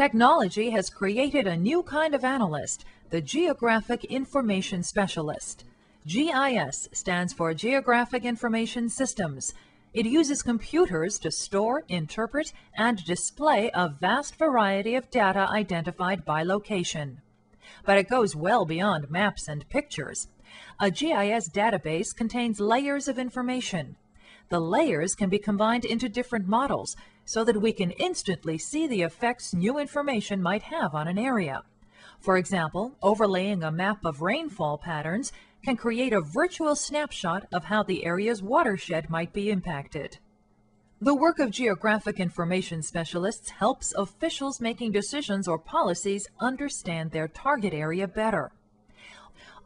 Technology has created a new kind of analyst, the Geographic Information Specialist. GIS stands for Geographic Information Systems. It uses computers to store, interpret, and display a vast variety of data identified by location. But it goes well beyond maps and pictures. A GIS database contains layers of information. The layers can be combined into different models so that we can instantly see the effects new information might have on an area. For example, overlaying a map of rainfall patterns can create a virtual snapshot of how the area's watershed might be impacted. The work of geographic information specialists helps officials making decisions or policies understand their target area better.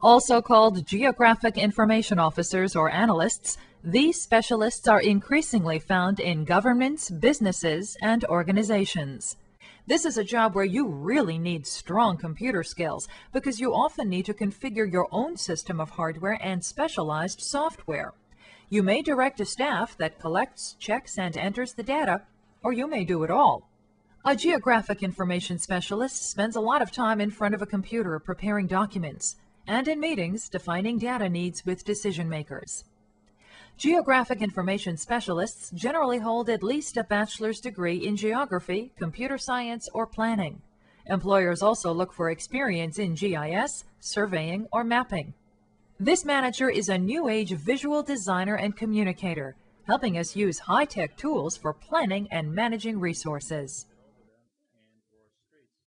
Also called geographic information officers or analysts, these specialists are increasingly found in governments, businesses, and organizations. This is a job where you really need strong computer skills because you often need to configure your own system of hardware and specialized software. You may direct a staff that collects, checks, and enters the data, or you may do it all. A geographic information specialist spends a lot of time in front of a computer preparing documents and in meetings defining data needs with decision makers. Geographic information specialists generally hold at least a bachelor's degree in geography, computer science, or planning. Employers also look for experience in GIS, surveying, or mapping. This manager is a new-age visual designer and communicator, helping us use high-tech tools for planning and managing resources.